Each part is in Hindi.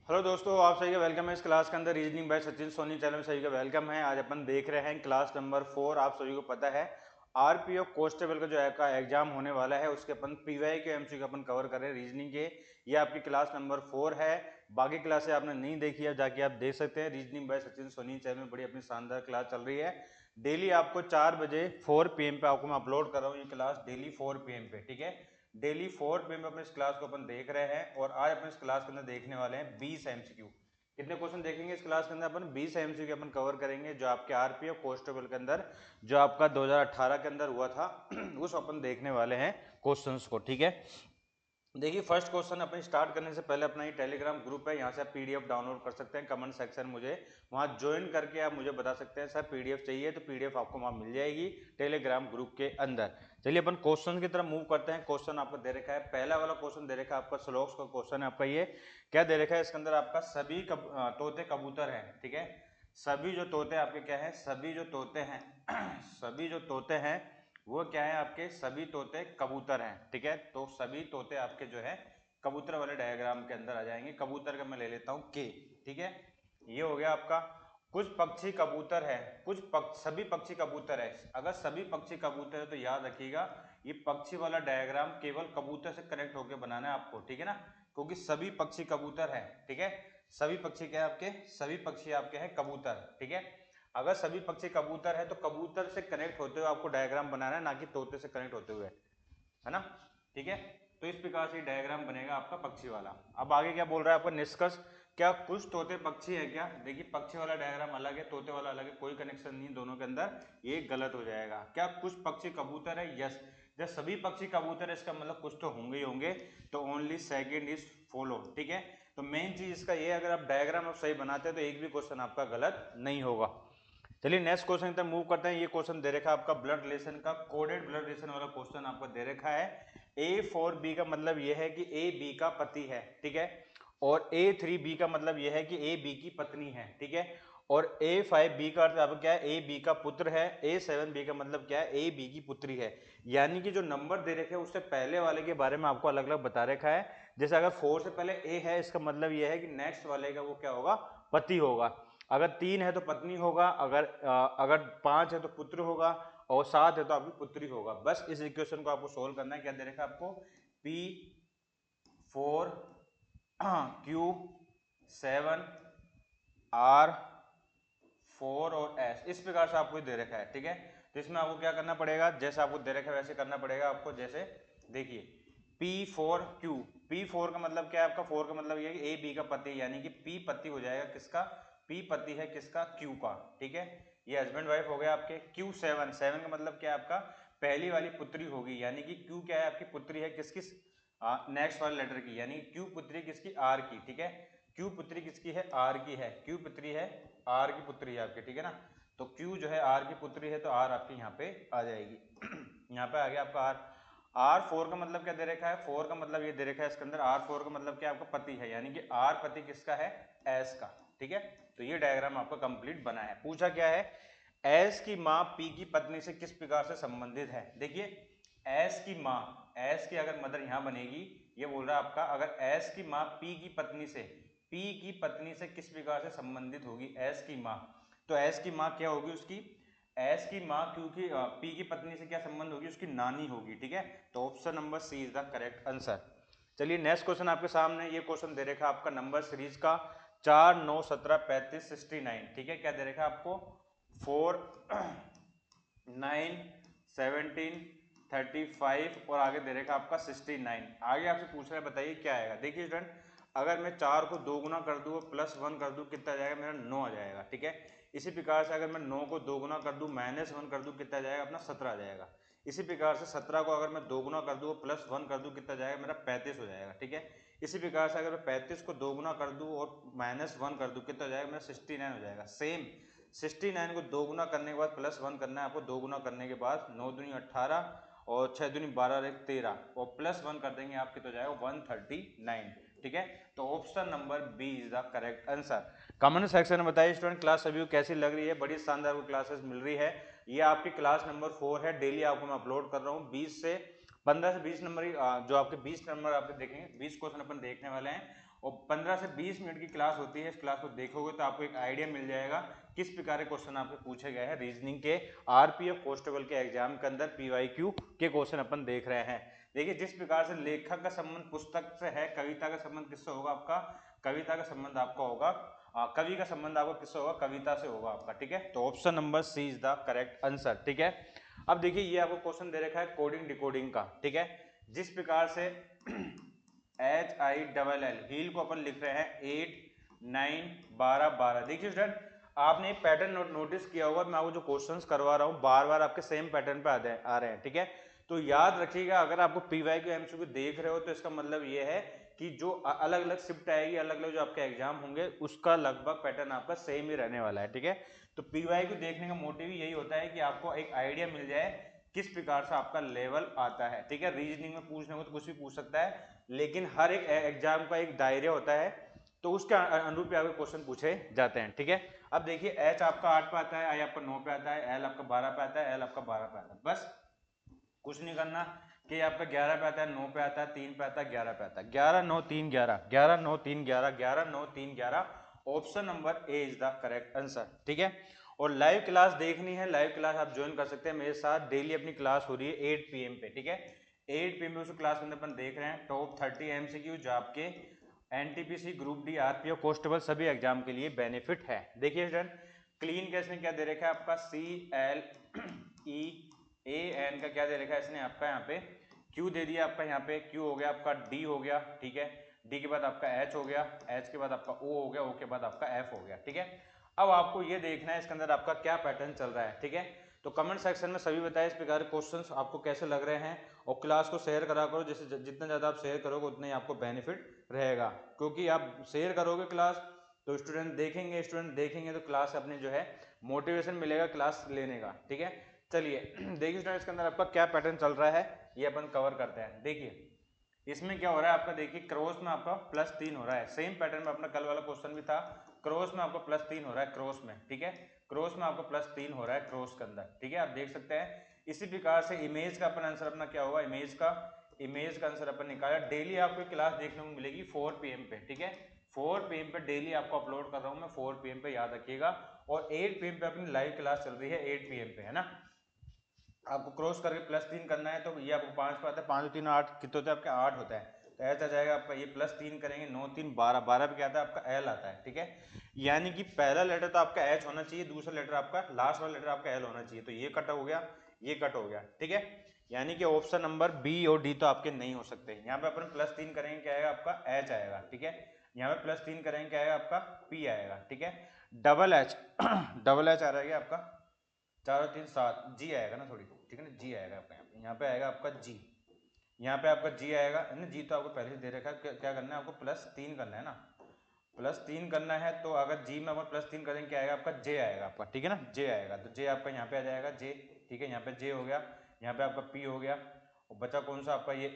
हेलो दोस्तों, आप सभी का वेलकम है इस क्लास के अंदर। Reasoning by Sachin Soni channel में सभी का वेलकम है। आज अपन देख रहे हैं क्लास नंबर 4। आप सभी को पता है आरपीओ कांस्टेबल का जो का एग्जाम होने वाला है, उसके अपन पीवाई के एमसीक्यू अपन कवर कर रहे हैं रीजनिंग के। ये आपकी क्लास नंबर 4 है। बाकी क्लासें आपने नहीं देखी है, जाके आप देख सकते हैं। Reasoning by Sachin Soni channel में बड़ी अपनी शानदार क्लास चल रही है। डेली आपको 4 बजे 4 PM पे आपको मैं अपलोड कर रहा हूँ ये क्लास, डेली 4 PM पे, ठीक है। डेली 4 PM अपन इस क्लास को अपन देख रहे हैं और आज अपन इस क्लास के अंदर देखने वाले हैं 20 एमसीक्यू। कितने क्वेश्चन देखेंगे इस क्लास के अंदर? अपन 20 एमसीक्यू अपन कवर करेंगे, जो आपके आरपीओ कांस्टेबल के अंदर जो आपका 2018 के अंदर हुआ था उस अपन देखने वाले हैं क्वेश्चंस को, ठीक है। देखिए, फर्स्ट क्वेश्चन अपन स्टार्ट करने से पहले अपना ये टेलीग्राम ग्रुप है, यहाँ से आप पीडीएफ डाउनलोड कर सकते हैं। कमेंट सेक्शन मुझे वहाँ ज्वाइन करके आप मुझे बता सकते हैं सर पीडीएफ चाहिए, तो पीडीएफ आपको वहाँ मिल जाएगी टेलीग्राम ग्रुप के अंदर। चलिए अपन क्वेश्चन की तरफ मूव करते हैं। क्वेश्चन आपको दे रखा है, पहला वाला क्वेश्चन दे रखा है आपका श्लोक्स का क्वेश्चन है आपका। ये क्या दे रखा है? इसके अंदर आपका सभी तोते कबूतर है, ठीक है। सभी जो तोते आपके क्या है? सभी जो तोते हैं सभी जो तोते हैं वो क्या है आपके? सभी तोते कबूतर हैं, ठीक है। तो सभी तोते आपके जो है कबूतर वाले डायग्राम के अंदर आ जाएंगे। कबूतर का मैं ले लेता हूँ के, ठीक है। ये हो गया आपका। कुछ पक्षी कबूतर है, सभी पक्षी कबूतर है। अगर सभी पक्षी कबूतर है तो याद रखिएगा ये पक्षी वाला डायग्राम केवल कबूतर से कनेक्ट होकर बनाना है आपको, ठीक है ना। क्योंकि सभी पक्षी कबूतर है, ठीक है। सभी पक्षी क्या है आपके? सभी पक्षी आपके हैं कबूतर, ठीक है। अगर सभी पक्षी कबूतर है तो कबूतर से कनेक्ट होते हुए आपको डायग्राम बनाना है, ना कि तोते से कनेक्ट होते हुए, है ना, ठीक है। तो इस प्रकार से डायग्राम बनेगा आपका पक्षी वाला। अब आगे क्या बोल रहा है आपका निष्कर्ष? क्या कुछ तोते पक्षी है क्या? देखिए, पक्षी वाला डायग्राम अलग है, तोते वाला अलग है, कोई कनेक्शन नहीं दोनों के अंदर, ये गलत हो जाएगा। क्या कुछ पक्षी कबूतर है? यस। जब सभी पक्षी कबूतर है इसका मतलब कुछ तो होंगे ही होंगे, तो ओनली सेकेंड इज फॉलो, ठीक है। तो मेन चीज इसका ये, अगर आप डायग्राम आप सही बनाते हैं तो एक भी क्वेश्चन आपका गलत नहीं होगा। चलिए नेक्स्ट क्वेश्चन की तरफ मूव करते हैं। ये क्वेश्चन दे रखा है आपका ब्लड रिलेशन का, कोडेड ब्लड रिलेशन वाला क्वेश्चन आपको दे रखा है। ए फॉर बी का मतलब यह है कि ए बी का पति है, ठीक है। और A3B का मतलब यह है कि ए बी की पत्नी है, ठीक है। और A5B का अर्थ आपको क्या है? ए बी का पुत्र है। A7B का मतलब क्या है? ए बी की पुत्री है। यानी कि जो नंबर दे रखे हैं उससे पहले वाले के बारे में आपको अलग अलग बता रखा है। जैसे अगर 4 से पहले ए है, इसका मतलब यह है कि नेक्स्ट वाले का वो क्या होगा? पति होगा। अगर 3 है तो पत्नी होगा, अगर 5 है तो पुत्र होगा, और 7 है तो आपकी पुत्री होगा। बस इस इक्वेशन को आपको सोल्व करना है। क्या दे रखा है आपको? P4 Q7 R4 और S, इस प्रकार से आपको दे रखा है, ठीक है। तो इसमें आपको क्या करना पड़ेगा? जैसे आपको दे रखा है वैसे करना पड़ेगा आपको। जैसे देखिए P4Q, P4 का मतलब क्या है आपका? 4 का मतलब ये है कि ए बी का पति, यानी कि P पति हो जाएगा किसका? P पति है किसका? Q का, ठीक है। ये हस्बैंड वाइफ हो गया आपके। Q7, 7 का मतलब क्या है आपका? पहली वाली पुत्री होगी, यानी कि Q क्या है आपकी? पुत्री है किसकी? नेक्स्ट वाले लेटर की, यानी Q पुत्री किसकी? R की, ठीक है। Q पुत्री किसकी है? R की है। Q पुत्री है R की पुत्री है आपकी, ठीक है ना। तो Q जो है R की पुत्री है, तो R आपकी यहाँ पे आ जाएगी यहाँ पे आ गया आपका R। R4 का मतलब क्या दे रखा है? 4 का मतलब ये दे रखा है इसके अंदर, R4 का मतलब क्या आपका? पति है, यानी कि R पति किसका है? S का, ठीक है। तो ये डायग्राम आपका कंप्लीट बना है। पूछा क्या है? S की माँ P की पत्नी से किस प्रकार से संबंधित है? देखिए, S की माँ, S की अगर मदर यहाँ बनेगी, ये बोल रहा है आपका, अगर S की माँ P की पत्नी से, P की पत्नी से किस प्रकार से संबंधित होगी? S की माँ, तो S की माँ क्या होगी उसकी? एस की माँ, क्योंकि पी की पत्नी से क्या संबंध होगी? उसकी नानी होगी, ठीक है। तो option number C is the correct answer. चलिए नेक्स्ट क्वेश्चन आपके सामने। ये क्वेश्चन दे रखा है आपका नंबर सीरीज का 4 9 17 35 69, ठीक है। क्या दे रखा है आपको? 4 9 17 35 और आगे दे रखा है आपका 69। आगे आपसे पूछ रहा है बताइए क्या आएगा। देखिए स्टूडेंट, अगर मैं 4 को 2 गुना कर दूँ और +1 कर दूँ, कितना आ जाएगा? मेरा 9 आ जाएगा, ठीक है। इसी प्रकार से अगर मैं 9 को 2 गुना कर दूँ -1 कर दूँ, कितना आ जाएगा? अपना 17 आ जाएगा। इसी प्रकार से 17 को अगर मैं 2 गुना कर दूँ और +1 कर दूँ, कितना जाएगा? मेरा 35 हो जाएगा, ठीक है। इसी प्रकार से अगर मैं 35 को 2 गुना कर दूँ और -1 कर दूँ, कितना जाएगा? मेरा 69 हो जाएगा। सेम 69 को 2 गुना करने के बाद +1 करना है आपको। 2 गुना करने के बाद 9 दूनी 18 और 6 दूनी 12 एक 13 और +1 कर देंगे आप, कितना जाएगा? 139, ठीक है। तो option number B is the correct answer. Comment section में बताइए स्टूडेंट क्लास सभी को कैसी लग रही है। बड़ी शानदार को क्लासेस मिल रही है। ये आपकी क्लास नंबर 4 है। डेली आपको मैं अपलोड कर रहा हूँ। 15 से 20 नंबर जो आपके 20 नंबर आपके देखेंगे, 20 क्वेश्चन अपन देखने वाले हैं। और 15 से 20 मिनट की क्लास होती है। इस क्लास को देखोगे तो आपको एक आइडिया मिल जाएगा किस प्रकार के क्वेश्चन आपसे पूछे गए हैं रीजनिंग के आरपीएफ कांस्टेबल के एग्जाम के अंदर पीवाईक्यू के क्वेश्चन अपन देख रहे हैं। देखिए जिस प्रकार से लेखक का संबंध पुस्तक से है, कविता का संबंध किससे होगा आपका, कविता का संबंध आपका होगा, कवि का संबंध आपका किससे होगा, कविता से होगा आपका। ठीक है, तो option number C is the correct answer. ठीक है, अब देखिए ये आपको क्वेश्चन दे रखा है कोडिंग डिकोडिंग का। ठीक है, जिस प्रकार से HILL हील को अपन लिख रहे हैं 8 9 12 12। देखिए स्टूडेंट आपने एक पैटर्न नोटिस किया होगा, मैं आपको जो क्वेश्चंस करवा रहा हूँ बार बार आपके सेम पैटर्न पे आ रहे हैं। ठीक है, तो याद रखिएगा अगर आपको पीवाईक्यू एमसीक्यू देख रहे हो तो इसका मतलब ये है कि जो अलग अलग शिफ्ट आएगी, अलग अलग जो आपके एग्जाम होंगे उसका लगभग पैटर्न आपका सेम ही रहने वाला है। ठीक है, तो पीवाईक्यू देखने का मोटिव ही यही होता है कि आपको एक आइडिया मिल जाए किस प्रकार से आपका लेवल आता है। ठीक है, रीजनिंग में पूछने को तो कुछ भी पूछ सकता है, लेकिन हर एक एग्जाम का एक दायरा होता है, तो उसके अनुरूप आपके क्वेश्चन पूछे जाते हैं। ठीक है, अब देखिए एच आपका 8 पे आता है, आई आपका 9 पे आता है, एल आपका 12 पे आता है, एल आपका 12 पे आता है। बस कुछ नहीं करना कि आपका 11 पे आता है, 9 पे आता है, 3 पे आता है, 11 पे आता है। 11 9 3 11, 11 9 3 11, 11 9 3 11, option number A is the correct answer. ठीक है, और लाइव क्लास देखनी है, लाइव क्लास आप ज्वाइन कर सकते हैं मेरे साथ। डेली अपनी क्लास हो रही है 8 PM पे। ठीक है, 8 PM पे उस क्लास के अंदर अपन देख रहे हैं टॉप 30 MCQ जो आपके NTPC group D RPO constable सभी एग्जाम के लिए बेनिफिट है। देखिए स्टूडेंट क्लीन का इसने क्या दे रखा है आपका CLEAN का क्या दे रखा है इसने आपका यहाँ पे Q दे दिया आपका, यहाँ पे Q हो गया आपका, D हो गया। ठीक है, D के बाद आपका H हो गया, H के बाद आपका O हो गया, O के बाद आपका F हो गया। ठीक है, अब आपको ये देखना है इसके अंदर आपका क्या पैटर्न चल रहा है। ठीक है, तो कमेंट सेक्शन में सभी बताएं इस प्रकार के क्वेश्चंस आपको कैसे लग रहे हैं, और क्लास को शेयर करा करो। जैसे जितना ज़्यादा आप शेयर करोगे उतना ही आपको बेनिफिट रहेगा, क्योंकि आप शेयर करोगे क्लास तो स्टूडेंट देखेंगे तो क्लास अपने जो है मोटिवेशन मिलेगा क्लास लेने का। ठीक है, चलिए देखिए स्टूडेंट इसके अंदर आपका क्या पैटर्न चल रहा है ये अपन कवर करते हैं। देखिए इसमें क्या हो रहा है आपका, देखिए क्रॉस में आपका +3 हो रहा है, सेम पैटर्न में अपना कल वाला क्वेश्चन भी था, क्रॉस में आपका +3 हो रहा है क्रॉस में। ठीक है, क्रॉस में आपका +3 हो रहा है क्रॉस के अंदर। ठीक है, आप देख सकते हैं। इसी प्रकार से इमेज का अपन आंसर अपना क्या होगा, इमेज का आंसर अपन निकाला। डेली आपको क्लास देखने को मिलेगी 4 PM पे। ठीक है, 4 PM पे डेली आपको अपलोड कर रहा हूँ मैं, 4 PM पे याद रखिएगा। और 8 PM पे अपनी लाइव क्लास चल रही है 8 PM पे, है ना। आपको क्रॉस करके +3 करना है तो ये आपको 5 पे आता है, 5 3 8 कितने होते हैं आपके, 8 होता है। तो ऐसा जाएगा आपका ये +3 करेंगे, 9 3 12, 12 पे क्या आता है आपका L आता है। ठीक है, यानी कि पहला लेटर तो आपका H होना चाहिए, दूसरा लेटर आपका लास्ट वाला लेटर आपका L होना चाहिए। तो ये कट हो गया, ये कट हो गया। ठीक है, यानी कि ऑप्शन नंबर बी और डी तो आपके नहीं हो सकते। यहाँ पे अपन +3 करेंगे क्या आएगा आपका H आएगा। ठीक है, यहाँ पे +3 करेंगे क्या आएगा आपका P आएगा। ठीक है, डबल H डबल H आ रहा है आपका 4 3 7 जी आएगा ना थोड़ी। ठीक है ना, जी आएगा आपका यहाँ पे आएगा आपका जी, यहाँ पे आपका जी आएगा ना। जी तो आपको पहले से दे रखा है, क्या करना है आपको +3 करना है ना, +3 करना है। तो अगर जी में अपन +3 करेंगे क्या आएगा आपका जे आएगा आपका। ठीक है ना, जे आएगा, तो जे आपका यहाँ पे आ जाएगा जे। ठीक है, यहाँ पे जे हो गया, यहाँ पे आपका पी हो गया, और बचा कौन सा आपका ये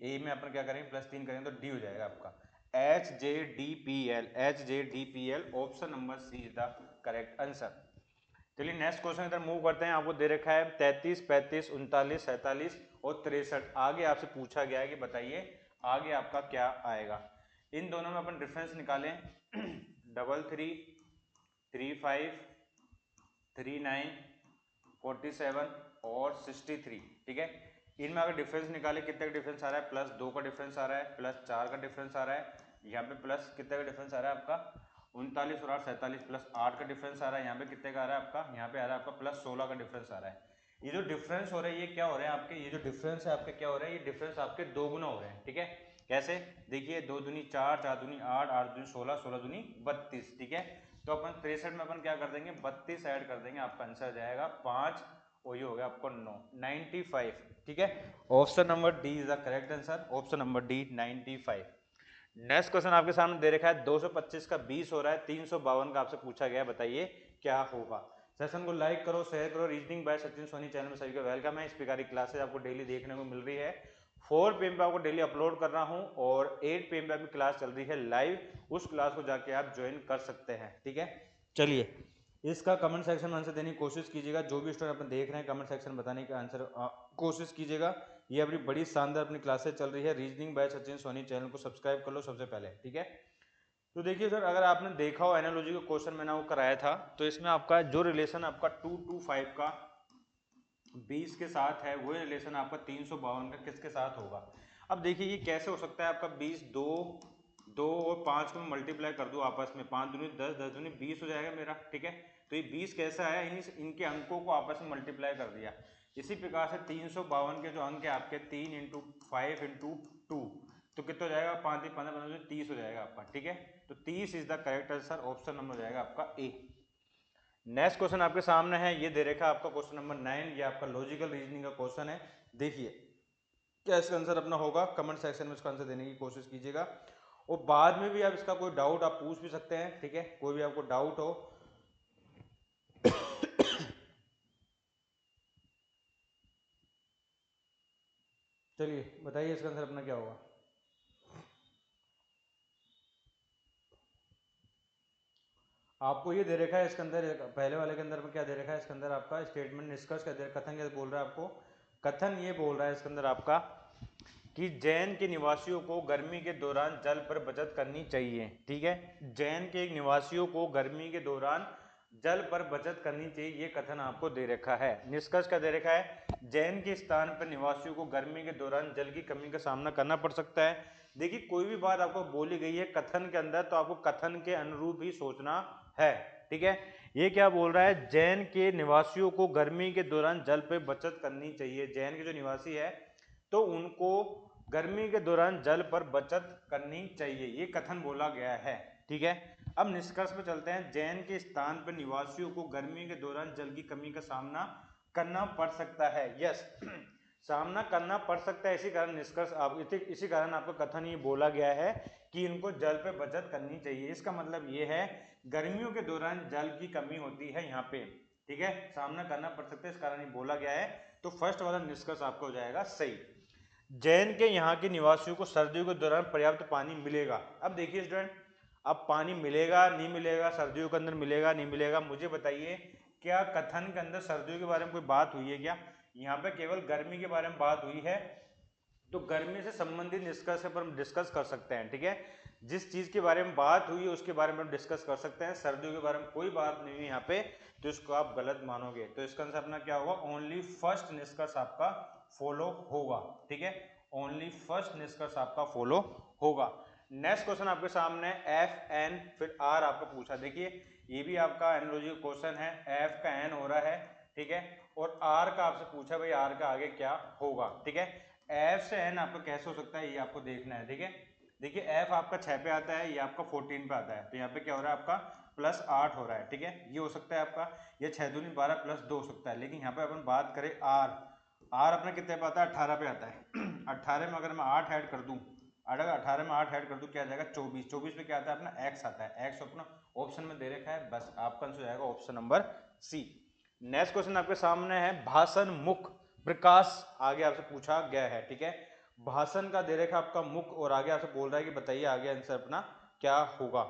ए में अपन क्या करेंगे +3 करेंगे तो डी हो जाएगा आपका HJDPL, HJDPL, option number C is the correct answer. चलिए नेक्स्ट क्वेश्चन इधर मूव करते हैं। आपको दे रखा है 33 35 39 47 और 63। आगे आपसे पूछा गया है कि बताइए आगे आपका क्या आएगा। इन दोनों में अपन डिफरेंस निकालें 33 35 39 47 और 63। ठीक है, इनमें अगर डिफरेंस निकाले कितने का डिफरेंस आ रहा है, +2 का डिफरेंस आ रहा है, +4 का डिफरेंस आ रहा है, यहाँ पे प्लस कितने का डिफरेंस आ रहा है आपका 39 और 8 47, +8 का डिफरेंस आ रहा है। यहाँ पे कितने का आ रहा है आपका, यहाँ पे आ रहा है आपका +16 का डिफरेंस आ रहा है। ये जो डिफरेंस हो रहा है ये क्या हो रहे हैं आपके, ये जो डिफरेंस है आपके क्या हो रहा है, ये डिफरेंस आपके 2 गुना हो रहे हैं। ठीक है, कैसे, देखिए 2 दूनी 4, 4 दूनी 8, 8 दूनी 16, 16 दूनी 32। ठीक है, तो अपन 63 में अपन क्या कर देंगे 32 ऐड कर देंगे, आपका आंसर आ जाएगा 5 और ये हो गया आपको 9 95। ठीक है, option number D is the correct answer, option number D 95। Next question आपके सामने दे रखा है 225 का 20 हो रहा है, 352 का आपसे पूछा गया है, बताइए क्या होगा। सेशन को लाइक करो, शेयर करो। Reasoning by Sachin Soni channel में सभी का वेलकम है। इस प्रकार की क्लासेस आपको डेली देखने को मिल रही है। 4 PM पे आपको डेली अपलोड कर रहा हूं और 8 PM पे आपकी क्लास चल रही है लाइव, उस क्लास को जाके आप ज्वाइन कर सकते हैं। ठीक है, चलिए इसका कमेंट सेक्शन में आंसर देने की कोशिश कीजिएगा। जो भी स्टूडेंट अपन देख रहे हैं कमेंट सेक्शन में बताने का आंसर कोशिश कीजिएगा। ये अपनी बड़ी शानदार अपनी क्लासेस चल रही है। Reasoning by Sachin Soni channel को सब्सक्राइब कर लो सबसे पहले। ठीक है, तो देखिए सर, अगर आपने देखा हो एनालॉजी का क्वेश्चन मैंने वो कराया था, तो इसमें आपका जो रिलेशन आपका 2 to 5 का 20 के साथ है, वही रिलेशन आपका 352 का किसके साथ होगा। अब देखिए ये कैसे हो सकता है, आपका 20 दो दो और 5 को मैं मल्टीप्लाई कर दूं आपस में, 5 दूनी 10, 10 दूनी 20 हो जाएगा मेरा, ठीक है। तो ये 20 कैसा है, इनके अंकों को आपस में मल्टीप्लाई कर दिया। इसी प्रकार से 352 के जो अंक है आपके 3 इंटू 5 इंटू 2, तो कितना हो जाएगा, 5 15 15 30 हो जाएगा आपका, ठीक है। तो 30 is the correct answer, option number हो जाएगा आपका ए। नेक्स्ट क्वेश्चन आपके सामने है, ये दे रखा है आपका क्वेश्चन नंबर 9, ये आपका लॉजिकल रीजनिंग का क्वेश्चन है। देखिए क्या इसका आंसर अपना होगा, कमेंट सेक्शन में इसका आंसर देने की कोशिश कीजिएगा, और बाद में भी आप इसका कोई डाउट आप पूछ भी सकते हैं, ठीक है, कोई भी आपको डाउट हो। चलिए बताइए इसका आंसर अपना क्या होगा। आपको ये दे रखा है इसके अंदर, पहले वाले के अंदर में क्या दे रखा है, इसके अंदर आपका स्टेटमेंट निष्कर्ष क्या दे, कथन क्या बोल रहा है आपको, कथन ये बोल रहा है इसके अंदर आपका कि जैन के निवासियों को गर्मी के दौरान जल पर बचत करनी चाहिए, ठीक है। जैन के निवासियों को गर्मी के दौरान जल पर बचत करनी चाहिए, ये कथन आपको दे रखा है। निष्कर्ष क्या दे रखा है, जैन के स्थान पर निवासियों को गर्मी के दौरान जल की कमी का सामना करना पड़ सकता है। देखिए कोई भी बात आपको बोली गई है कथन के अंदर, तो आपको कथन के अनुरूप ही सोचना है, ठीक है। ये क्या बोल रहा है, जैन के निवासियों को गर्मी के दौरान जल पर बचत करनी चाहिए। जैन के जो निवासी है तो उनको गर्मी के दौरान जल पर बचत करनी चाहिए, ये कथन बोला गया है, ठीक है। अब निष्कर्ष पे चलते हैं, जैन के स्थान पर निवासियों को गर्मी के दौरान जल की कमी का सामना करना पड़ सकता है, यस सामना करना पड़ सकता है। इसी कारण निष्कर्ष आप इसी कारण आपका कथन ये बोला गया है कि इनको जल पे बचत करनी चाहिए। इसका मतलब ये है गर्मियों के दौरान जल की कमी होती है यहाँ पे, ठीक है, सामना करना पड़ सकता है, इस कारण ये बोला गया है। तो फर्स्ट वाला निष्कर्ष आपका हो जाएगा सही। जैन के यहाँ के निवासियों को सर्दियों के दौरान पर्याप्त पानी मिलेगा। अब देखिए स्टूडेंट, अब पानी मिलेगा नहीं मिलेगा, सर्दियों के अंदर मिलेगा नहीं मिलेगा, मुझे बताइए क्या कथन के अंदर सर्दियों के बारे में कोई बात हुई है क्या। यहाँ पे केवल गर्मी के बारे में बात हुई है, तो गर्मी से संबंधित निष्कर्ष पर हम डिस्कस कर सकते हैं, ठीक है। जिस चीज के बारे में बात हुई है उसके बारे में हम डिस्कस कर सकते हैं, सर्दियों के बारे में कोई बात नहीं हुई यहाँ पे, तो इसको आप गलत मानोगे। तो इसका आंसर अपना क्या होगा, ओनली फर्स्ट निष्कर्ष आपका फॉलो होगा, ठीक है, ओनली फर्स्ट निष्कर्ष आपका फॉलो होगा। नेक्स्ट क्वेश्चन आपके सामने एफ एन फिर आर आपका पूछा। देखिए ये भी आपका एनालॉजी क्वेश्चन है, एफ का एन हो रहा है, ठीक है, और आर का आपसे पूछा भाई आर का आगे क्या होगा, ठीक है। एफ से एन आपका कैसे हो सकता है ये आपको देखना है, ठीक है। देखिए एफ आपका 6 पे आता है, ये आपका 14 पे आता है, तो यहाँ पे क्या हो रहा है आपका +8 हो रहा है, ठीक है, ये हो सकता है आपका, ये 6 दूनी 12 +2 हो सकता है। लेकिन यहाँ पे अपन बात करें आर, आर अपना कितने पे आता है, 18 पे आता है 18 में अगर मैं 8 ऐड कर दूं, अगर 18 में 8 ऐड कर दूं क्या आ जाएगा 24, 24 पे क्या आता है अपना एक्स आता है, एक्स अपना ऑप्शन में दे रखा है, बस आपका आंसर हो जाएगा option number C. Next question आपके सामने है भाषण मुख प्रकाश, आगे आपसे पूछा गया है, ठीक है। भाषण का दे रखा आपका मुख और आगे आपसे बोल रहा है कि बताइए आगे आंसर अपना क्या होगा,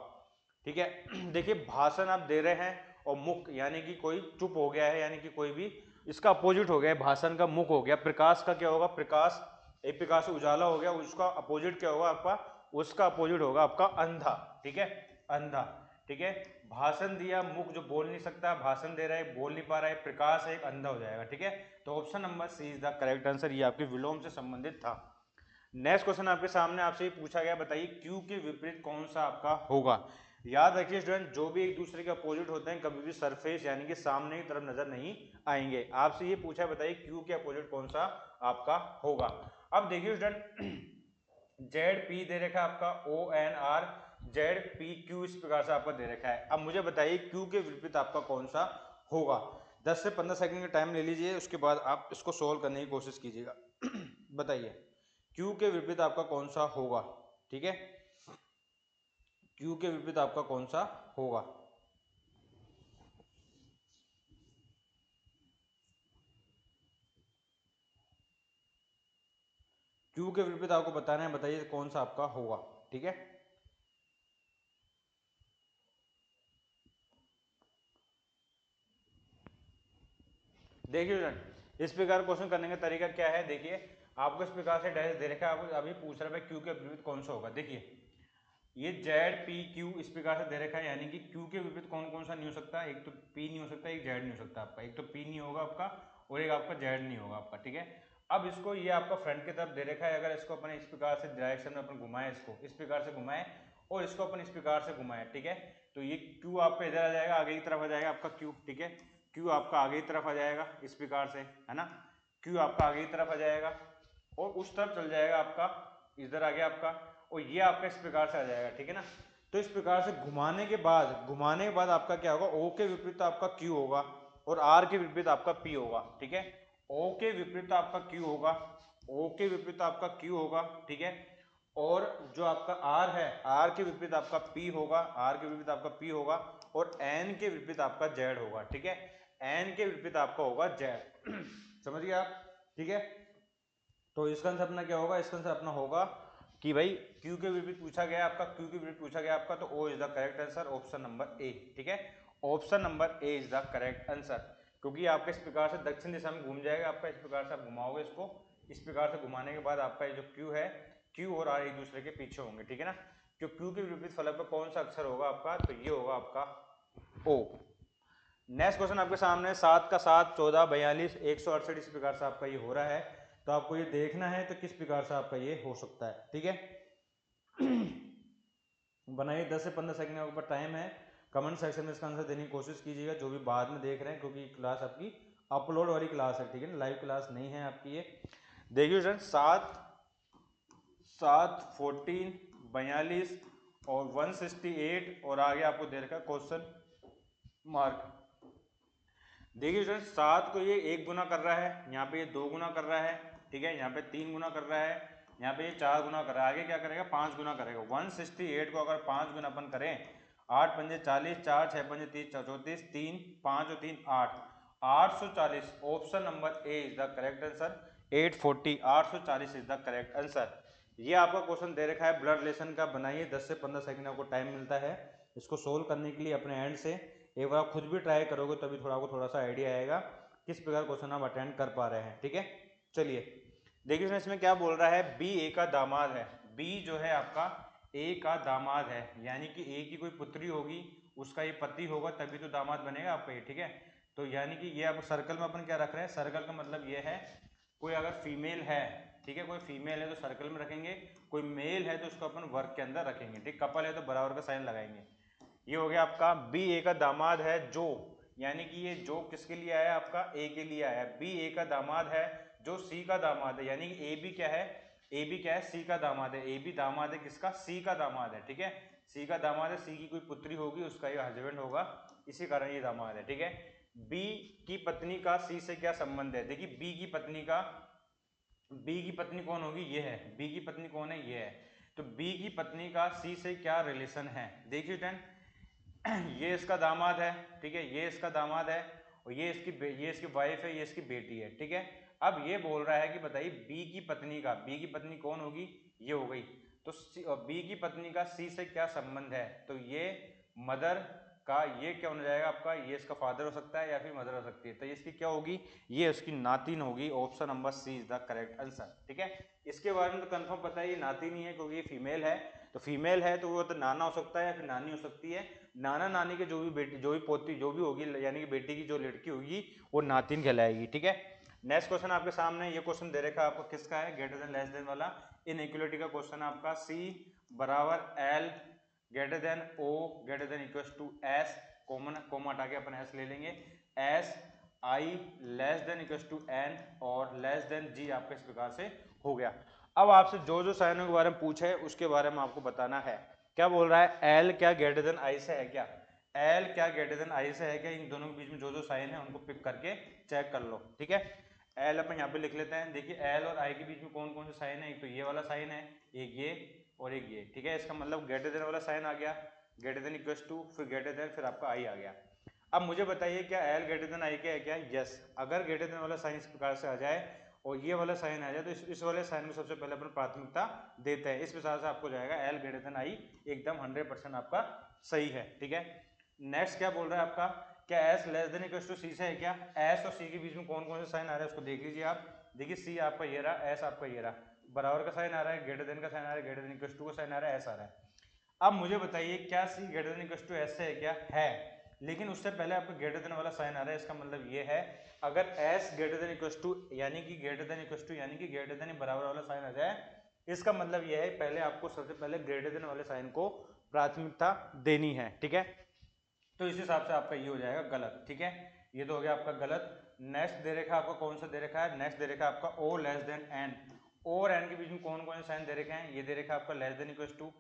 ठीक है। देखिए भाषण आप दे रहे हैं और मुख यानी कि कोई चुप हो गया है, यानी कि कोई भी इसका अपोजिट हो गया, भाषण का मुख हो गया। प्रकाश का क्या होगा, प्रकाश एक प्रकाश उजाला हो गया, उसका अपोजिट क्या होगा आपका, उसका अपोजिट होगा आपका अंधा, ठीक है, अंधा, ठीक है। भाषण दिया, मुख जो बोल नहीं सकता, भाषण दे रहा है बोल नहीं पा रहा है, प्रकाश एक अंधा हो जाएगा, ठीक है। तो option number C is the correct answer, ये आपके विलोम से संबंधित था। नेक्स्ट क्वेश्चन आपके सामने आपसे पूछा गया, बताइए क्यू के विपरीत कौन सा आपका होगा। याद रखिए स्टूडेंट, जो भी एक दूसरे के अपोजिट होते हैं कभी भी सरफेस यानी कि सामने की तरफ नजर नहीं आएंगे। आपसे ये पूछा, बताइए क्यू के अपोजिट कौन सा आपका होगा। अब देखिए स्टूडेंट, जेड पी दे रखा है आपका O N R, Z P Q इस प्रकार से आपका दे रखा है। अब मुझे बताइए क्यू के विपरीत आपका कौन सा होगा। 10 से 15 सेकंड का टाइम ले लीजिए, उसके बाद आप इसको सोल्व करने की कोशिश कीजिएगा बताइए क्यू के विपरीत आपका कौन सा होगा, ठीक है, क्यू के विपरीत आपका कौन सा होगा। क्यू के विपरीत आपको बताना है, बताइए कौन सा आपका होगा, ठीक है। देखिए स्टूडेंट, इस प्रकार क्वेश्चन करने का तरीका क्या है, देखिए आपको इस प्रकार से डायरेक्ट दे रखा है, आपको अभी पूछ रहा है क्यू के विपरीत कौन सा होगा। देखिए ये जेड पी क्यू इस प्रकार से दे रखा है, यानी कि क्यू के विपरीत कौन कौन सा नहीं हो सकता, एक तो पी नहीं हो सकता, एक जेड नहीं हो सकता आपका, एक तो पी नहीं होगा आपका और एक आपका जेड नहीं होगा आपका, ठीक है। अब इसको ये आपका फ्रंट की तरफ दे रखा है, अगर इसको अपन इस प्रकार से डायरेक्शन में अपन घुमाएं, इसको इस प्रकार से घुमाएं और इसको अपन इस प्रकार से घुमाएं, ठीक है, तो ये क्यू आपका इधर आ जाएगा, आगे की तरफ आ जाएगा आपका क्यू, ठीक है, क्यू आपका आगे की तरफ आ जाएगा इस प्रकार से, है ना, क्यू आपका आगे की तरफ आ जाएगा और उस तरफ चल जाएगा आपका, इधर आ गया आपका, और ये आपका इस प्रकार से आ जाएगा, ठीक है ना। तो इस प्रकार से घुमाने के बाद आपका क्या होगा, ओ के विपरीत आपका क्यू होगा और आर के विपरीत आपका पी होगा, ठीक है। ओ के विपरीत आपका क्यू होगा, ओ के विपरीत आपका क्यू होगा, ठीक है, और जो आपका आर है, आर के विपरीत आपका पी होगा, आर के विपरीत आपका पी होगा और एन के विपरीत आपका जेड होगा, ठीक है, एन के विपरीत आपका होगा जेड समझ गए आप, ठीक है। तो इसका आंसर अपना क्या होगा, इसका आंसर अपना होगा कि भाई क्यू के विपरीत पूछा गया आपका, क्यू के विपरीत पूछा गया आपका, तो O is the correct answer, option number A, ठीक है, option number A is the correct answer, क्योंकि आपका इस प्रकार से दक्षिण दिशा में घूम जाएगा आपका, इस प्रकार से आप घुमाओगे इसको, इस प्रकार से घुमाने के बाद आपका ये जो क्यू है, क्यू और आर एक दूसरे के पीछे होंगे, ठीक है ना। क्यों क्यू के विपरीत फलक पर कौन सा अक्षर होगा आपका, तो ये होगा आपका ओ। नेक्स्ट क्वेश्चन आपके सामने 7 का 7 14 42 168 इस प्रकार से आपका ये हो रहा है, तो आपको ये देखना है तो किस प्रकार से आपका ये हो सकता है, ठीक है। बनाइए, 10 से 15 सेकंड के ऊपर टाइम है, कमेंट सेक्शन में इसका आंसर देने की कोशिश कीजिएगा जो भी बाद में देख रहे हैं, क्योंकि क्लास आपकी अपलोड वाली क्लास है, ठीक है ना, लाइव क्लास नहीं है आपकी ये। देखिए स्टूडेंट, 7 7 14 42 और 168 और आगे आपको दे रखा है क्वेश्चन मार्क। देखिए स्टूडेंट, 7 को ये 1 गुना कर रहा है, यहाँ पे ये 2 गुना कर रहा है, ठीक है, यहाँ पे 3 गुना कर रहा है, यहाँ पे ये 4 गुना कर रहा है, आगे क्या करेगा 5 गुना करेगा। 168 को अगर 5 गुना अपन करें, 8 पंजे 40, 4 6 पंजे 30 34, 3 5 और 3 8, 840, option number A is the correct answer, 840 840 is the correct answer. ये आपका क्वेश्चन दे रखा है ब्लड रिलेशन का, बनाइए, 10 से 15 सेकंड आपको टाइम मिलता है इसको सोल्व करने के लिए अपने एंड से, एक बार खुद भी ट्राई करोगे तभी थोड़ा सा आइडिया आएगा किस प्रकार क्वेश्चन आप अटेंड कर पा रहे हैं, ठीक है। चलिए देखिए इसमें क्या बोल रहा है, बी ए का दामाद है, बी जो है आपका ए का दामाद है, यानी कि ए की कोई पुत्री होगी, उसका ये पति होगा, तभी तो दामाद बनेगा आपका ये, ठीक है। तो यानी कि ये अब सर्कल में अपन क्या रख रहे हैं, सर्कल का मतलब ये है कोई अगर फीमेल है, ठीक है, कोई फीमेल है तो सर्कल में रखेंगे, कोई मेल है तो उसको अपन वर्ग के अंदर रखेंगे, ठीक, कपल है तो बराबर का साइन लगाएंगे। ये हो गया आपका बी ए का दामाद है जो, यानी कि ये जो किसके लिए आया आपका, ए के लिए आया, बी ए का दामाद है जो सी का दामाद है, यानी कि ए बी क्या है, ए बी क्या है, सी का दामाद है, ए बी दामाद है किसका, सी का दामाद है, ठीक है, सी का दामाद है, सी की कोई पुत्री होगी उसका ये हस्बैंड होगा, इसी कारण ये दामाद है, ठीक है। बी की पत्नी का सी से क्या संबंध है, देखिए बी की पत्नी कौन होगी, ये है, बी की पत्नी कौन है, ये है, तो बी की पत्नी का सी से क्या रिलेशन है, देखिए स्टूडेंट, ये इसका दामाद है, ठीक है, ये इसका दामाद है और ये इसकी वाइफ है, ये इसकी बेटी है, ठीक है। अब ये बोल रहा है कि बताइए बी की पत्नी का, बी की पत्नी कौन होगी, ये हो गई, तो बी की पत्नी का सी से क्या संबंध है, तो ये मदर का, ये क्या हो जाएगा आपका, ये इसका फादर हो सकता है या फिर मदर हो सकती है, तो इसकी क्या होगी, ये उसकी नातिन होगी, option number C is the correct answer, ठीक है। इसके बारे में तो कंफर्म पता है ये नातिन ही है, क्योंकि ये फीमेल है, तो फीमेल है तो वो तो नाना हो सकता है या फिर नानी हो सकती है, नाना नानी के जो भी बेटी, जो भी पोती, जो भी होगी, यानी कि बेटी की जो लड़की होगी वो नातिन कहलाएगी, ठीक है। नेक्स्ट क्वेश्चन आपके सामने, ये क्वेश्चन दे रखा है आपको किसका है, ग्रेटर देन लेस देन वाला इनइक्वालिटी का क्वेश्चन आपका, सी बराबर L greater than O greater than equal to S, common comma हटा के अपन एस ले लेंगे, S I less than equal to N और लेस देन जी, आपका इस प्रकार से हो गया। अब आपसे जो जो साइनों के बारे में पूछे है उसके बारे में आपको बताना है। क्या बोल रहा है, एल क्या ग्रेटर देन आई से है क्या, एल क्या ग्रेटर देन आई से है क्या, इन दोनों के बीच में जो जो साइन है उनको पिक करके चेक कर लो, ठीक है। एल अपन यहाँ पे लिख लेते हैं, देखिए एल और आई के बीच में कौन कौन से साइन है, एक तो ये वाला साइन है, एक ये और एक ये, ठीक है, इसका मतलब ग्रेटर देन वाला साइन आ गया, ग्रेटर देन इक्वल टू, फिर ग्रेटर देन, फिर आपका आई आ गया। अब मुझे बताइए क्या एल ग्रेटर देन आई क्या है क्या, यस, अगर ग्रेटर देन वाला साइन इस प्रकार से आ जाए और ये वाला साइन आ जाए तो इस वाले साइन को सबसे पहले अपन प्राथमिकता देते हैं, इस प्रकार से आपको जाएगा एल ग्रेटर देन आई, एकदम 100% आपका सही है, ठीक है। नेक्स्ट क्या बोल रहा है आपका, क्या S less than equal to C से है क्या, एस और सी के बीच में कौन कौन से साइन आ रहा है उसको देख लीजिए आप, देखिए सी आपका ये रहा, एस आपका ये रहा, बराबर का साइन आ रहा है, ग्रेटर देन का साइन आ रहा है, ग्रेटर देन इक्वल टू का साइन आ रहा है, एस आ रहा है। अब मुझे बताइए क्या C greater than equal to S है क्या? है, लेकिन उससे पहले आपका ग्रेटर देन वाला साइन आ रहा है। इसका मतलब ये है अगर S greater than equal to यानी कि ग्रेटर देन इक्वल टू यानी कि ग्रेटर देन बराबर वाला साइन आ जाए, इसका मतलब ये है पहले आपको सबसे पहले ग्रेटर देन वाले साइन को प्राथमिकता देनी है, ठीक है। तो इस हिसाब से आपका ये हो जाएगा गलत, ठीक है। ये तो हो गया आपका गलत। नेक्स्ट दे रखा है आपका, कौन सा दे रखा है? नेक्स्ट दे रखा है आपका ओ लेस देन एन। ओ और एन के बीच में कौन कौन से साइन दे रखे हैं? ये दे रखा है आपका less than equal to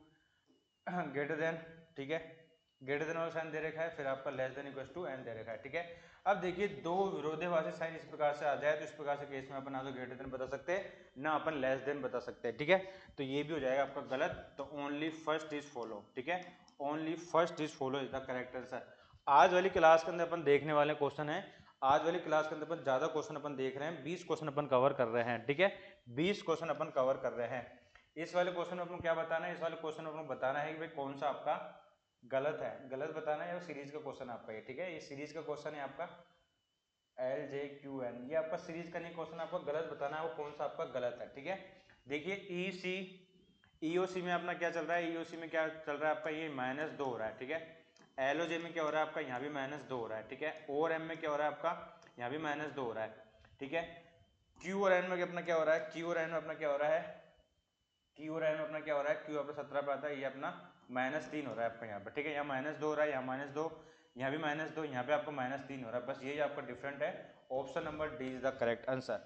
greater than, ठीक है, ग्रेटर देन वाला साइन दे रखा है, फिर आपका less than equal to N दे रखा है, ठीक है। अब देखिए दो विरोधाभासी साइन इस प्रकार से आ जाए तो इस प्रकार से केस में अपन ना तो ग्रेटर देन बता सकते हैं ना अपन लेस देन बता सकते हैं, ठीक है। तो ये भी हो जाएगा आपका गलत। तो ओनली फर्स्ट इज फॉलो, ठीक है, only first is follow is the correct answer. आज वाली क्लास के अंदर अपन देखने वाले क्वेश्चन है, आज वाली क्लास के अंदर अपन ज्यादा क्वेश्चन अपन देख रहे हैं, 20 क्वेश्चन अपन कवर कर रहे हैं, ठीक है, 20 क्वेश्चन अपन कवर कर रहे हैं। इस वाले क्वेश्चन में अपन क्या बताना है? इस वाले क्वेश्चन में अपन बताना है कि भाई कौन सा आपका गलत है, गलत बताना है। सीरीज का क्वेश्चन आपका ये, ठीक है, ये सीरीज का क्वेश्चन है आपका एल जे क्यू एन, ये आपका सीरीज का नहीं क्वेश्चन, आपको गलत बताना है वो कौन सा आपका गलत है, ठीक है। देखिए ई सी ईओसी में अपना क्या चल रहा है? ईओसी में क्या चल रहा है आपका? ये -2 हो रहा है, ठीक है। एलओजे में क्या हो रहा है आपका? यहाँ भी -2 हो रहा है, ठीक है। ओ और एम में क्या हो रहा है आपका? यहाँ भी -2 हो रहा है, ठीक है। क्यू और एन में अपना क्या हो रहा है? क्यू और एन में अपना क्या हो रहा है? क्यू और एन में अपना क्या हो रहा है? क्यू आपका 17 पे आता है, ये अपना -3 हो रहा है आपका यहाँ पर, ठीक है। यहाँ -2 हो रहा है, यहाँ -2, यहाँ भी -2, यहाँ पे आपको -3 हो रहा है, बस यही आपका डिफरेंट है। Option number D is the correct answer.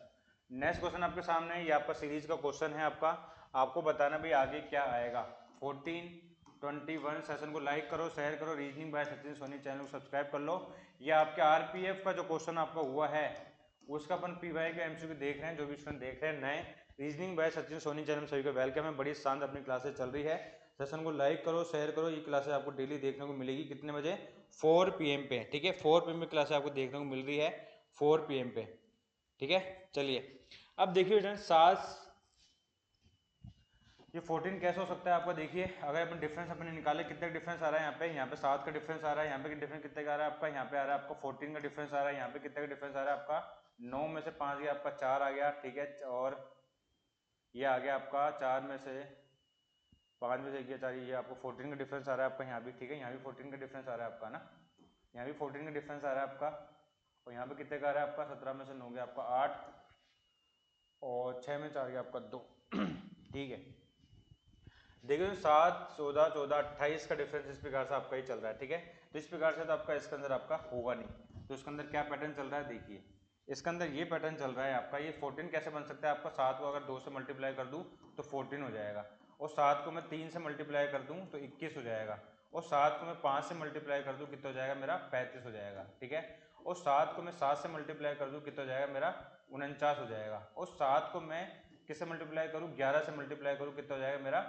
Next question आपके सामने है, ये आपका सीरीज का क्वेश्चन है आपका, आपको बताना भाई आगे क्या आएगा। 1421 सेशन को लाइक करो, शेयर करो, reasoning by Sachin Soni channel को सब्सक्राइब कर लो। ये आपके आरपीएफ का जो क्वेश्चन आपका हुआ है उसका अपन पीवाई का एमसीक्यू देख रहे हैं। जो भी स्टूडेंट देख रहे हैं नए, reasoning by Sachin Soni channel में सभी का वेलकम है। बड़ी शांत अपनी क्लासेस चल रही है, सेशन को लाइक करो, शेयर करो। ये क्लासेस आपको डेली देखने को मिलेगी कितने बजे? 4 PM पे, ठीक है, 4 PM पे क्लासेस आपको देखने को मिल रही है, 4 PM पे, ठीक है। चलिए अब देखिए स्टूडेंट, 7 ये 14 कैसे हो सकता है आपका? देखिए अगर अपन डिफरेंस अपने निकाले, कितने डिफरेंस आ रहा है यहाँ पे 7 का डिफरेंस आ रहा है, यहाँ पे डिफरेंस कितने का आ रहा है आपका? यहाँ पे आ रहा है आपका 14 का डिफरेंस आ रहा है, यहाँ पे कितने का डिफरेंस आ रहा है आपका? 9 में से 5 गया आपका 4 आ गया, ठीक है। और ये आ गया आपका 4 में से 5 में से गया 4, ये आपको 14 का डिफरेंस आ रहा है आपका यहाँ भी, ठीक है। यहाँ भी 14 का डिफरेंस आ रहा है आपका ना, यहाँ भी 14 का डिफरेंस आ रहा है आपका। और यहाँ पे कितने का आ रहा है आपका? 17 में से 9 गया आपका 8, और 6 में 4 गया आपका 2 ठीक है। देखिए 7, 14, 14, 28 का डिफरेंस इस प्रकार से आपका ही चल रहा है, ठीक है। तो इस प्रकार से तो आपका इसके अंदर आपका होगा नहीं। तो इसके अंदर क्या पैटर्न चल रहा है? देखिए इसके अंदर ये पैटर्न चल रहा है आपका, ये 14 कैसे बन सकता है आपका? 7 को अगर 2 से मल्टीप्लाई कर दूं तो 14 हो जाएगा, और 7 को मैं 3 से मल्टीप्लाई कर दूं तो 21 हो जाएगा, और 7 को मैं 5 से मल्टीप्लाई कर दूं कितना हो जाएगा मेरा? 35 हो जाएगा, ठीक है। और 7 को मैं 7 से मल्टीप्लाई कर दूं कितना हो जाएगा मेरा? 49 हो जाएगा। और 7 को मैं किससे मल्टीप्लाई करूं? 11 से मल्टीप्लाई करूं कितना हो जाएगा मेरा?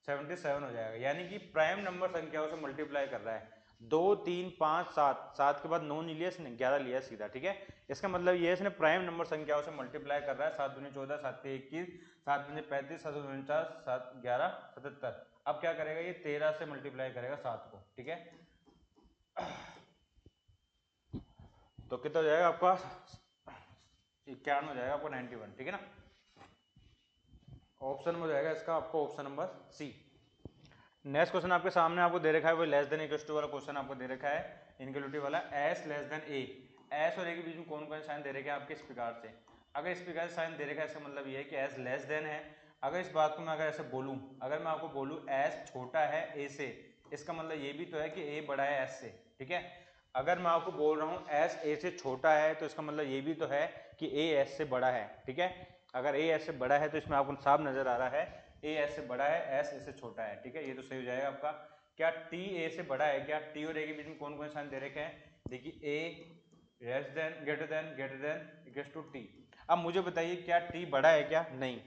77 हो जाएगा। यानी कि प्राइम नंबर संख्याओं से मल्टीप्लाई कर रहा है। 2, 3, 5, 7, 7 के बाद 9 नहीं लिया इसने, 11 लिया सीधा, ठीक है। इसका मतलब ये है इसने प्राइम नंबर संख्याओं से मल्टीप्लाई कर रहा है। 7 दूनी 14, 7 के 21, 7 दूनी 35, 7 49, 7 11 77। अब क्या करेगा ये? 13 से मल्टीप्लाई करेगा 7 को, ठीक है। तो कितना हो जाएगा आपका? 91 हो जाएगा आपको, 91, ठीक है ना। ऑप्शन में हो जाएगा इसका आपको option number C. Next question आपके सामने आपको दे रखा है, वो लेस देन इक्वल टू वाला क्वेश्चन आपको दे रखा है, इनक्लूसिव वाला। S less than A, S और ए के बीच में कौन कौन साइन दे रखे हैं आपके? इस प्रकार से। अगर इस प्रकार से साइन दे रखा है इसका मतलब ये है कि एस लेस देन है। अगर इस बात को मैं अगर ऐसे बोलूं, अगर मैं आपको बोलूं एस छोटा है ए से, इसका मतलब ये भी तो है कि ए बड़ा है एस से, ठीक है। अगर मैं आपको बोल रहा हूँ एस ए से छोटा है तो इसका मतलब ये भी तो है कि ए एस से बड़ा है, ठीक है। अगर ए एस से बड़ा है तो इसमें आपको साफ नजर आ रहा है ए एस से बड़ा है, एस ए से छोटा है, ठीक है। ये तो सही हो जाएगा आपका। क्या टी ए से बड़ा है क्या? टी और ए के बीच में कौन कौन साइन दे रखे हैं? देखिए A less than greater than equals to T. अब मुझे बताइए क्या टी बड़ा है क्या? नहीं,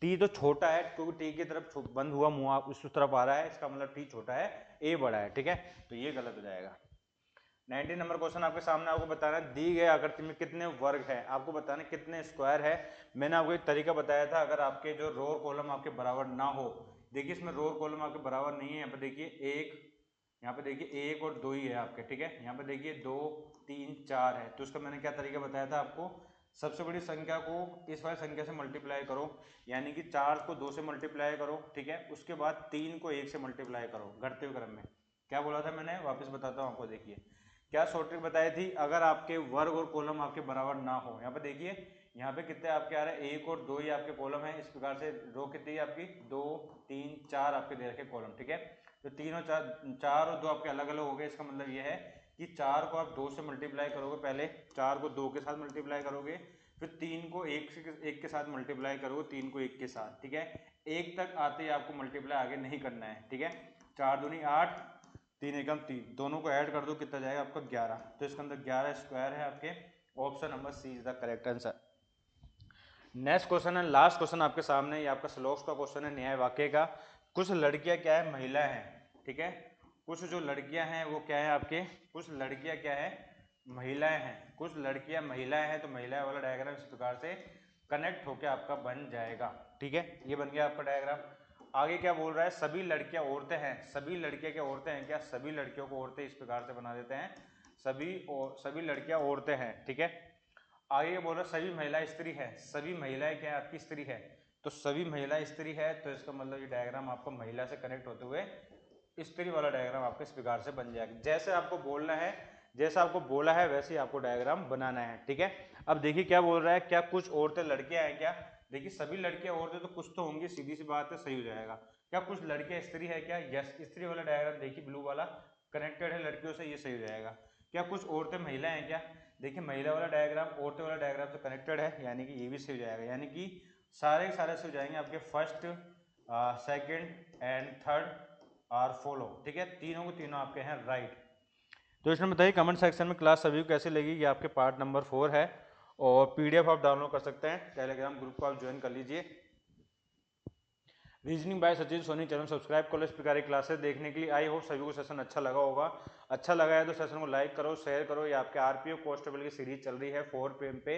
टी तो छोटा है, क्योंकि टी की तरफ बंद हुआ मुंह उस तरफ आ रहा है, इसका मतलब टी छोटा है, ए बड़ा है, ठीक है। तो ये गलत हो जाएगा। 19 नंबर क्वेश्चन आपके सामने, आपको बताना है दी गए आकृति में कितने वर्ग है, आपको बताना है कितने स्क्वायर है। मैंने आपको एक तरीका बताया था, अगर आपके जो रो कॉलम आपके बराबर ना हो, देखिए इसमें रो कॉलम आपके बराबर नहीं है। यहाँ पे देखिए एक, यहाँ पे देखिए एक और दो ही है आपके, ठीक है। यहाँ पे देखिए 2, 3, 4 है, तो उसका मैंने क्या तरीका बताया था आपको? सबसे बड़ी संख्या को इस वाली संख्या से मल्टीप्लाई करो, यानी कि 4 को 2 से मल्टीप्लाई करो, ठीक है। उसके बाद 3 को 1 से मल्टीप्लाई करो घटते हुए क्रम में। क्या बोला था मैंने, वापस बताता हूँ आपको। देखिए क्या शॉर्ट ट्रिक बताई थी, अगर आपके वर्ग और कॉलम आपके बराबर ना हो, यहाँ पे देखिए यहाँ पे कितने आपके आ रहे हैं, 1 और 2 ही आपके कॉलम है। इस प्रकार से रो कितनी है आपकी, 2 3 4 आपके दे रखे कॉलम, ठीक है। तो 3 और 4 और 2 आपके अलग अलग हो गए। इसका मतलब ये है कि 4 को आप 2 से मल्टीप्लाई करोगे, पहले 4 को 2 के साथ मल्टीप्लाई करोगे, फिर 3 को 1 के साथ मल्टीप्लाई करोगे, 3 को 1 के साथ, ठीक है। 1 तक आते ही आपको मल्टीप्लाई आगे नहीं करना है, ठीक है। 4 दूनी 8, 3 एकम 3, दोनों को ऐड कर दो, कितना जाएगा आपका 11। तो इसके अंदर 11 स्क्वायर है आपके। Option number C is the correct answer. Next question है, लास्ट क्वेश्चन आपके सामने, ये आपका श्लोक का क्वेश्चन है, न्याय वाक्य का। कुछ लड़कियां क्या है, महिला है, ठीक है। कुछ जो लड़कियां हैं वो क्या है आपके, कुछ लड़कियां क्या है, महिलाएं हैं। कुछ लड़कियां महिलाएं हैं, तो महिलाएं वाला डायग्राम इस प्रकार से कनेक्ट होकर आपका बन जाएगा, ठीक है। ये बन गया आपका डायग्राम। आगे क्या बोल रहा है, सभी लड़कियां औरतें हैं। सभी लड़कियां क्या औरतें हैं क्या, सभी लड़कियों को औरतें इस प्रकार से बना देते हैं, सभी लड़कियां औरतें हैं, ठीक है। आगे बोल रहा सभी महिला स्त्री है। सभी महिलाएं क्या है आपकी, स्त्री है। तो सभी महिला स्त्री है, तो इसका मतलब ये डायग्राम आपको महिला से कनेक्ट होते हुए स्त्री वाला डायग्राम आपके इस प्रकार से बन जाएगा। जैसे आपको बोलना है, जैसा आपको बोला है वैसे ही आपको डायग्राम बनाना है, ठीक है। अब देखिए क्या बोल रहा है, क्या कुछ औरतें लड़कियां हैं क्या। देखिए सभी लड़कियां औरतें तो कुछ तो होंगी, सीधी सी बात है, सही हो जाएगा। क्या कुछ लड़कियां स्त्री है क्या, यस। स्त्री वाला डायग्राम देखिए ब्लू वाला कनेक्टेड है लड़कियों से, ये सही हो जाएगा। क्या कुछ औरतें महिला हैं क्या, देखिए महिला वाला डायग्राम औरतें वाला डायग्राम से कनेक्टेड है, यानी कि ये भी सही हो जाएगा। यानी कि सारे के सारे सही हो जाएंगे आपके, फर्स्ट सेकंड एंड थर्ड और फॉलो, ठीक है। तीनों को तीनों आपके हैं राइट। तो इसमें बताइए कमेंट सेक्शन में क्लास सभी को कैसे लगी। ये आपके पार्ट नंबर 4 है और पीडीएफ आप डाउनलोड कर सकते हैं, टेलीग्राम ग्रुप को आप ज्वाइन कर लीजिए। Reasoning by Sachin Soni channel subscribe करो इस प्रकार की क्लासेस देखने के लिए। आई होप सभी को सेशन अच्छा लगा होगा। अच्छा लगा है तो सेशन को लाइक करो, शेयर करो। ये आपके आरपीओ कांस्टेबल की सीरीज चल रही है 4 PM पे,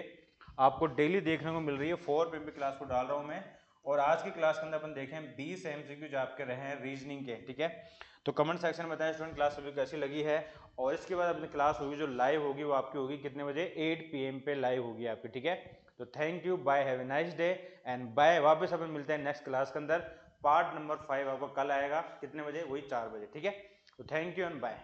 आपको डेली देखने को मिल रही है। 4 PM पे क्लास को डाल रहा हूँ मैं। और आज की क्लास के अंदर अपन देखें 20 MCQ जो आपके रहे हैं रीजनिंग के, ठीक है। तो कमेंट सेक्शन में बताएं स्टूडेंट क्लास सभी कैसी लगी है। और इसके बाद अपनी क्लास होगी जो लाइव होगी, वो आपकी होगी कितने बजे, 8 PM पे लाइव होगी आपकी, ठीक है। तो thank you, bye, have a nice day and bye. वापस अपन मिलते हैं नेक्स्ट क्लास के अंदर। पार्ट नंबर 5 आपका कल आएगा, कितने बजे, वही 4 बजे, ठीक है। तो थैंक यू एंड बाय।